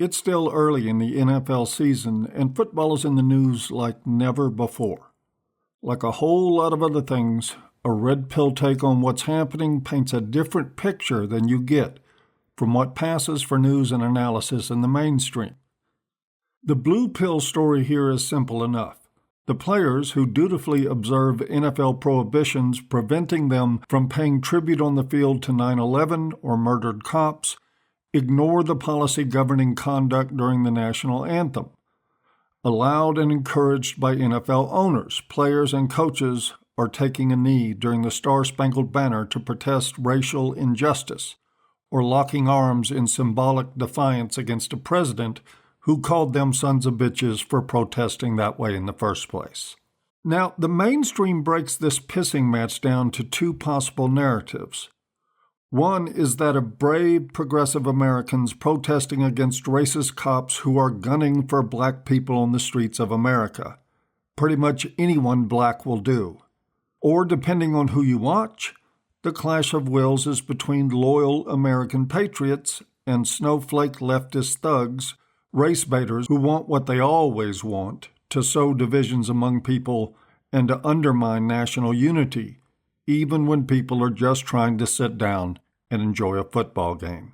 It's still early in the NFL season, and football is in the news like never before. Like a whole lot of other things, a red pill take on what's happening paints a different picture than you get from what passes for news and analysis in the mainstream. The blue pill story here is simple enough. The players who dutifully observe NFL prohibitions preventing them from paying tribute on the field to 9/11 or murdered cops ignore the policy governing conduct during the national anthem. Allowed and encouraged by NFL owners, players, and coaches are taking a knee during the Star-Spangled Banner to protest racial injustice, or locking arms in symbolic defiance against a president who called them sons of bitches for protesting that way in the first place. Now, the mainstream breaks this pissing match down to two possible narratives. One is that of brave, progressive Americans protesting against racist cops who are gunning for black people on the streets of America. Pretty much anyone black will do. Or, depending on who you watch, the clash of wills is between loyal American patriots and snowflake leftist thugs, race baiters who want what they always want, to sow divisions among people and to undermine national unity, even when people are just trying to sit down and enjoy a football game.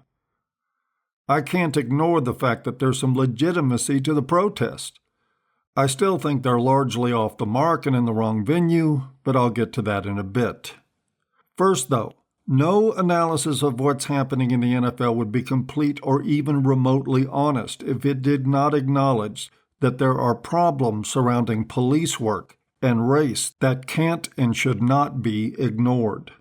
I can't ignore the fact that there's some legitimacy to the protest. I still think they're largely off the mark and in the wrong venue, but I'll get to that in a bit. First, though, no analysis of what's happening in the NFL would be complete or even remotely honest if it did not acknowledge that there are problems surrounding police work and race that can't and should not be ignored.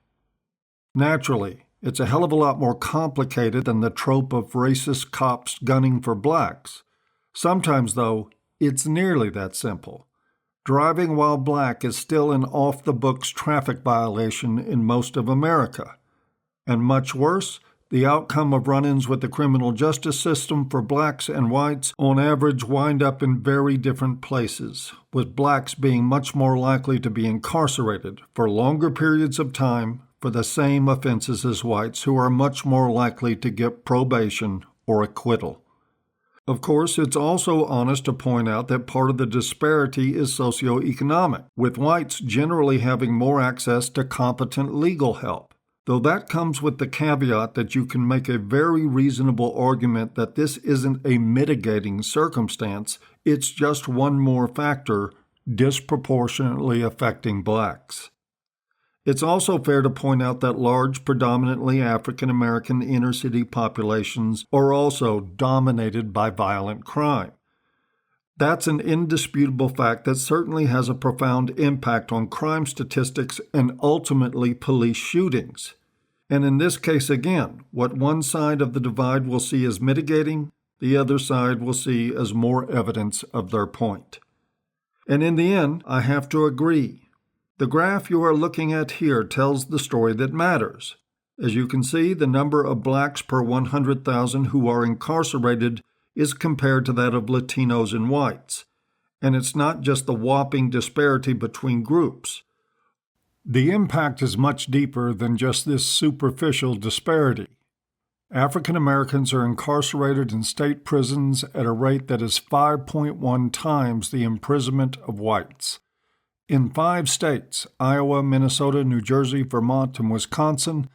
Naturally, it's a hell of a lot more complicated than the trope of racist cops gunning for blacks. Sometimes, though, it's nearly that simple. Driving while black is still an off-the-books traffic violation in most of America. And much worse, the outcome of run-ins with the criminal justice system for blacks and whites on average wind up in very different places, with blacks being much more likely to be incarcerated for longer periods of time for the same offenses as whites, who are much more likely to get probation or acquittal. Of course, it's also honest to point out that part of the disparity is socioeconomic, with whites generally having more access to competent legal help. Though that comes with the caveat that you can make a very reasonable argument that this isn't a mitigating circumstance, it's just one more factor disproportionately affecting blacks. It's also fair to point out that large, predominantly African American inner-city populations are also dominated by violent crime. That's an indisputable fact that certainly has a profound impact on crime statistics and ultimately police shootings. And in this case again, what one side of the divide will see as mitigating, the other side will see as more evidence of their point. And in the end, I have to agree. The graph you are looking at here tells the story that matters. As you can see, the number of blacks per 100,000 who are incarcerated is compared to that of Latinos and whites. And it's not just the whopping disparity between groups. The impact is much deeper than just this superficial disparity. African Americans are incarcerated in state prisons at a rate that is 5.1 times the imprisonment of whites. In 5 states, Iowa, Minnesota, New Jersey, Vermont, and Wisconsin,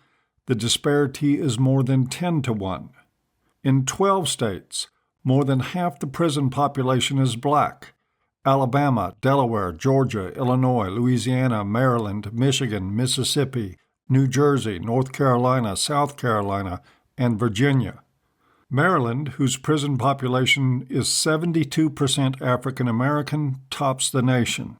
the disparity is more than 10 to 1. In 12 states, more than half the prison population is black. Alabama, Delaware, Georgia, Illinois, Louisiana, Maryland, Michigan, Mississippi, New Jersey, North Carolina, South Carolina, and Virginia. Maryland, whose prison population is 72% African American, tops the nation.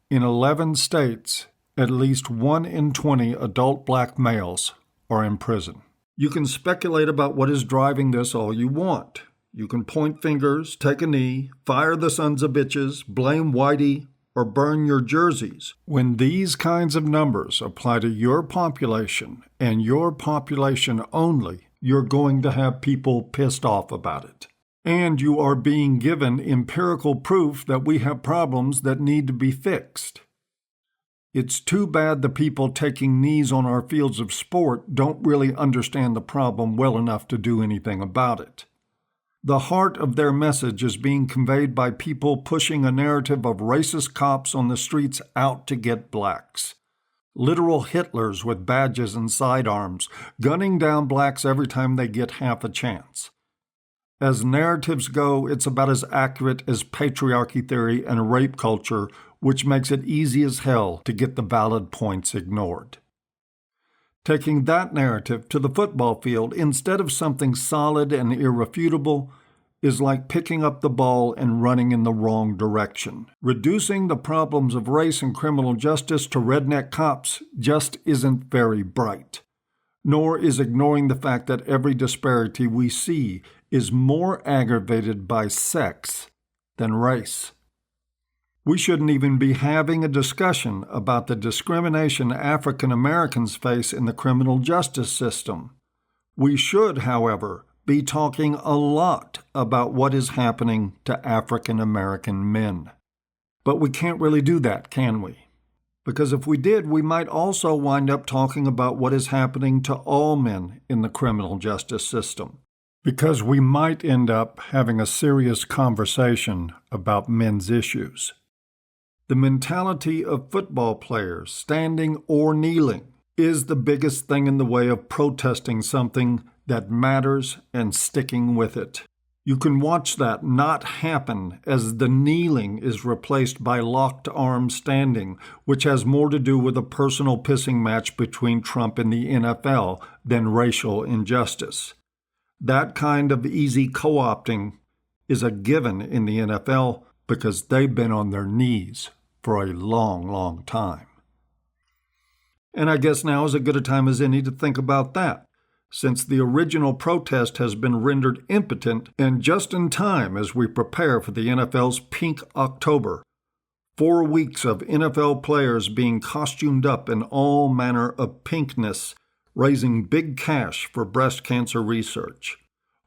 In 11 states, at least 1 in 20 adult black males are in prison. You can speculate about what is driving this all you want. You can point fingers, take a knee, fire the sons of bitches, blame Whitey, or burn your jerseys. When these kinds of numbers apply to your population and your population only, you're going to have people pissed off about it. And you are being given empirical proof that we have problems that need to be fixed. It's too bad the people taking knees on our fields of sport don't really understand the problem well enough to do anything about it. The heart of their message is being conveyed by people pushing a narrative of racist cops on the streets out to get blacks. Literal Hitlers with badges and sidearms, gunning down blacks every time they get half a chance. As narratives go, it's about as accurate as patriarchy theory and rape culture, which makes it easy as hell to get the valid points ignored. Taking that narrative to the football field instead of something solid and irrefutable is like picking up the ball and running in the wrong direction. Reducing the problems of race and criminal justice to redneck cops just isn't very bright. Nor is ignoring the fact that every disparity we see is more aggravated by sex than race. We shouldn't even be having a discussion about the discrimination African Americans face in the criminal justice system. We should, however, be talking a lot about what is happening to African American men. But we can't really do that, can we? Because if we did, we might also wind up talking about what is happening to all men in the criminal justice system. Because we might end up having a serious conversation about men's issues. The mentality of football players, standing or kneeling, is the biggest thing in the way of protesting something that matters and sticking with it. You can watch that not happen as the kneeling is replaced by locked arm standing, which has more to do with a personal pissing match between Trump and the NFL than racial injustice. That kind of easy co-opting is a given in the NFL because they've been on their knees for a long, long time. And I guess now is as good a time as any to think about that, since the original protest has been rendered impotent and just in time as we prepare for the NFL's Pink October. 4 weeks of NFL players being costumed up in all manner of pinkness, raising big cash for breast cancer research.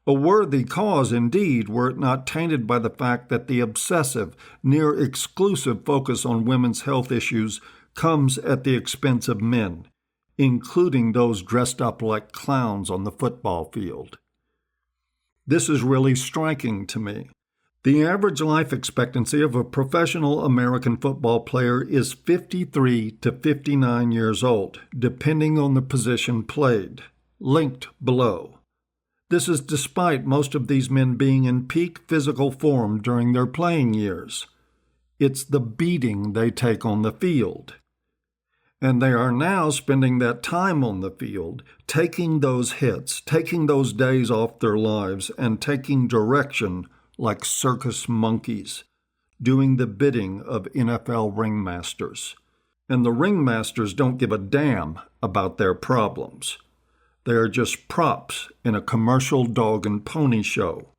A worthy cause indeed, were it not tainted by the fact that the obsessive, near-exclusive focus on women's health issues comes at the expense of men, including those dressed up like clowns on the football field. This is really striking to me. The average life expectancy of a professional American football player is 53 to 59 years old, depending on the position played, linked below. This is despite most of these men being in peak physical form during their playing years. It's the beating they take on the field. And they are now spending that time on the field, taking those hits, taking those days off their lives, and taking direction like circus monkeys, doing the bidding of NFL ringmasters. And the ringmasters don't give a damn about their problems. They are just props in a commercial dog and pony show.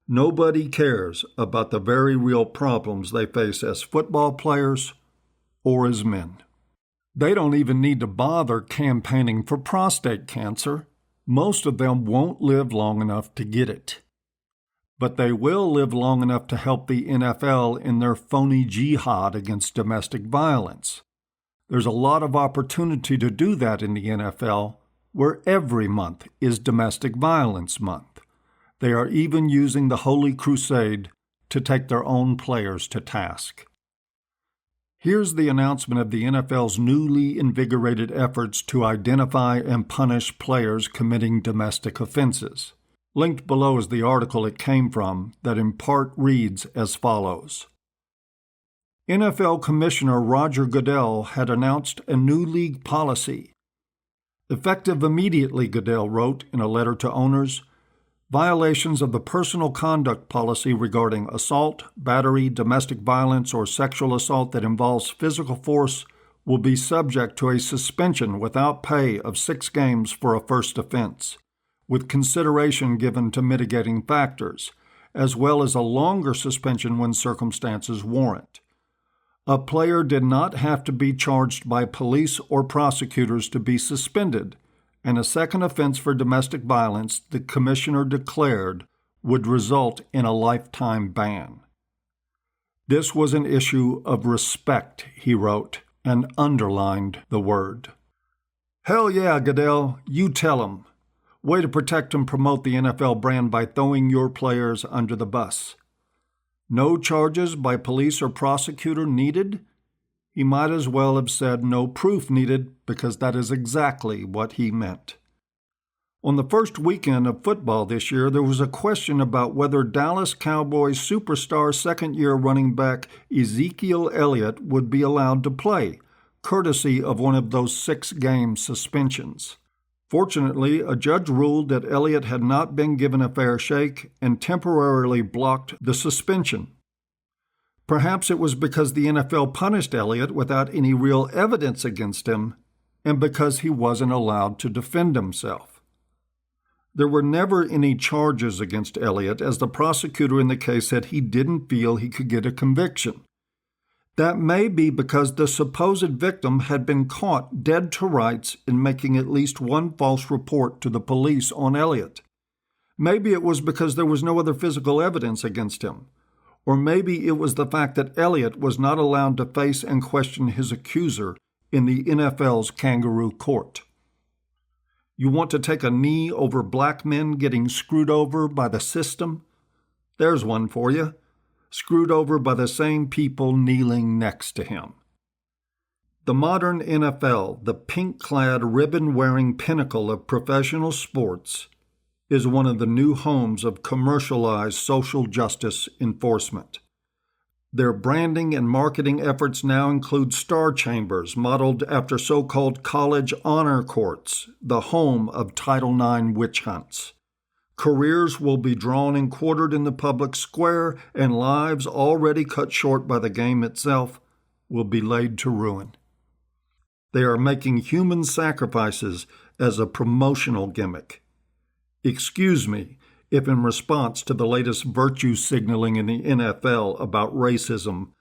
Nobody cares about the very real problems they face as football players or as men. They don't even need to bother campaigning for prostate cancer. Most of them won't live long enough to get it. But they will live long enough to help the NFL in their phony jihad against domestic violence. There's a lot of opportunity to do that in the NFL, where every month is Domestic Violence Month. They are even using the Holy Crusade to take their own players to task. Here's the announcement of the NFL's newly invigorated efforts to identify and punish players committing domestic offenses. Linked below is the article it came from that in part reads as follows. NFL Commissioner Roger Godell had announced a new league policy. Effective immediately, Godell wrote in a letter to owners, violations of the personal conduct policy regarding assault, battery, domestic violence, or sexual assault that involves physical force will be subject to a suspension without pay of 6 games for a first offense, with consideration given to mitigating factors, as well as a longer suspension when circumstances warrant. A player did not have to be charged by police or prosecutors to be suspended, and a second offense for domestic violence, the commissioner declared, would result in a lifetime ban. This was an issue of respect, he wrote, and underlined the word. Hell yeah, Godell, you tell 'em. Way to protect and promote the NFL brand by throwing your players under the bus. No charges by police or prosecutor needed? He might as well have said no proof needed, because that is exactly what he meant. On the first weekend of football this year, there was a question about whether Dallas Cowboys superstar second-year running back Ezekiel Elliot would be allowed to play, courtesy of one of those 6-game suspensions. Fortunately, a judge ruled that Elliot had not been given a fair shake and temporarily blocked the suspension. Perhaps it was because the NFL punished Elliot without any real evidence against him, and because he wasn't allowed to defend himself. There were never any charges against Elliot, as the prosecutor in the case said he didn't feel he could get a conviction. That may be because the supposed victim had been caught dead to rights in making at least one false report to the police on Elliot. Maybe it was because there was no other physical evidence against him. Or maybe it was the fact that Elliot was not allowed to face and question his accuser in the NFL's kangaroo court. You want to take a knee over black men getting screwed over by the system? There's one for you. Screwed over by the same people kneeling next to him. The modern NFL, the pink-clad, ribbon-wearing pinnacle of professional sports, is one of the new homes of commercialized social justice enforcement. Their branding and marketing efforts now include star chambers modeled after so-called college honor courts, the home of Title IX witch hunts. Careers will be drawn and quartered in the public square, and lives already cut short by the game itself will be laid to ruin. They are making human sacrifices as a promotional gimmick. Excuse me if in response to the latest virtue signaling in the NFL about racism,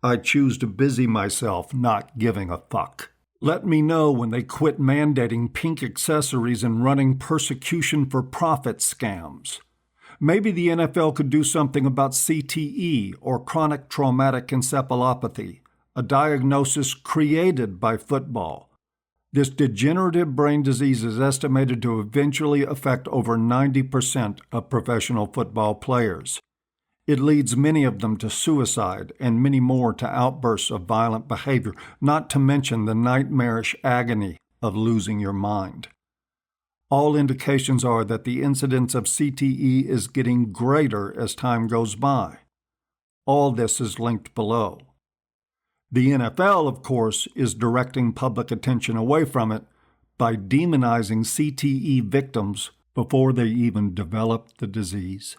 I choose to busy myself not giving a fuck. Let me know when they quit mandating pink accessories and running persecution for profit scams. Maybe the NFL could do something about CTE, or chronic traumatic encephalopathy, a diagnosis created by football. This degenerative brain disease is estimated to eventually affect over 90% of professional football players. It leads many of them to suicide and many more to outbursts of violent behavior, not to mention the nightmarish agony of losing your mind. All indications are that the incidence of CTE is getting greater as time goes by. All this is linked below. The NFL, of course, is directing public attention away from it by demonizing CTE victims before they even develop the disease.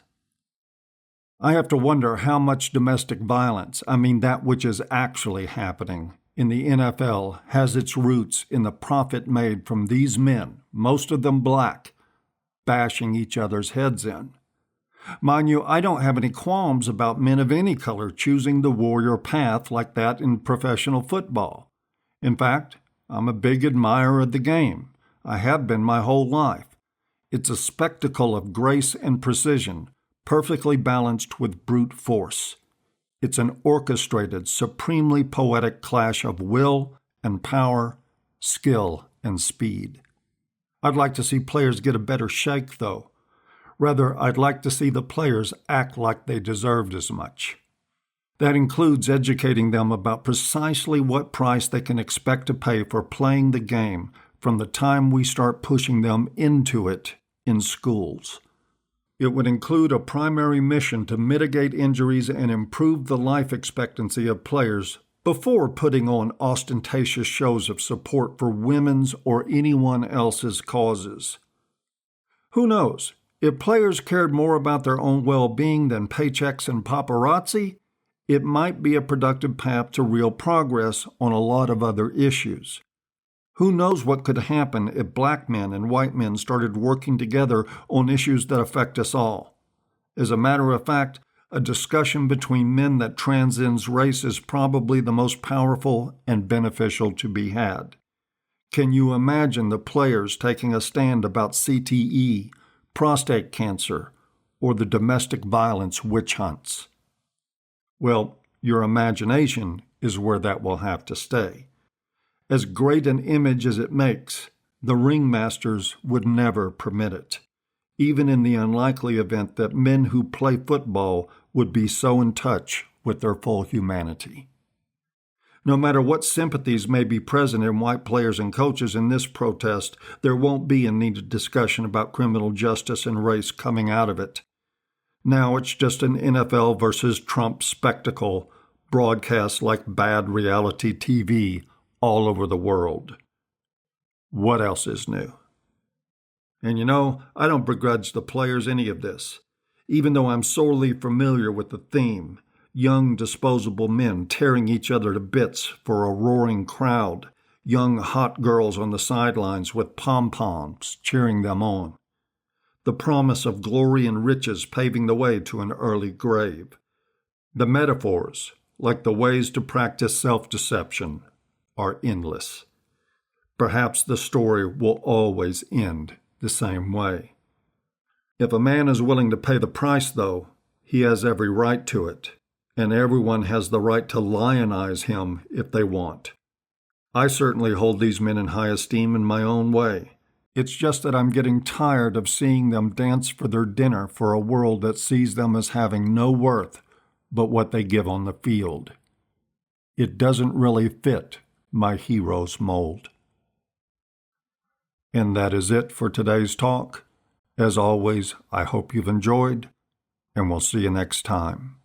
I have to wonder how much domestic violence, that which is actually happening, in the NFL has its roots in the profit made from these men, most of them black, bashing each other's heads in. Mind you, I don't have any qualms about men of any color choosing the warrior path like that in professional football. In fact, I'm a big admirer of the game. I have been my whole life. It's a spectacle of grace and precision, perfectly balanced with brute force. It's an orchestrated, supremely poetic clash of will and power, skill and speed. I'd like to see players get a better shake, though. Rather, I'd like to see the players act like they deserved as much. That includes educating them about precisely what price they can expect to pay for playing the game from the time we start pushing them into it in schools. It would include a primary mission to mitigate injuries and improve the life expectancy of players before putting on ostentatious shows of support for women's or anyone else's causes. Who knows? If players cared more about their own well-being than paychecks and paparazzi, it might be a productive path to real progress on a lot of other issues. Who knows what could happen if black men and white men started working together on issues that affect us all. As a matter of fact, a discussion between men that transcends race is probably the most powerful and beneficial to be had. Can you imagine the players taking a stand about CTE, prostate cancer, or the domestic violence witch hunts? Well, your imagination is where that will have to stay. As great an image as it makes, The ringmasters would never permit it, even in the unlikely event that men who play football would be so in touch with their full humanity. No matter what sympathies may be present in white players and coaches in this protest, there won't be a needed discussion about criminal justice and race coming out of it. Now it's just an NFL versus Trump spectacle broadcast like bad reality TV all over the world. What else is new? And I don't begrudge the players any of this, even though I'm sorely familiar with the theme. Young, disposable men tearing each other to bits for a roaring crowd, young, hot girls on the sidelines with pom-poms cheering them on. The promise of glory and riches paving the way to an early grave. The metaphors, like the ways to practice self-deception, are endless. Perhaps the story will always end the same way. If a man is willing to pay the price, though, he has every right to it, and everyone has the right to lionize him if they want. I certainly hold these men in high esteem in my own way. It's just that I'm getting tired of seeing them dance for their dinner for a world that sees them as having no worth but what they give on the field. It doesn't really fit my hero's mold. And that is it for today's talk. As always, I hope you've enjoyed, and we'll see you next time.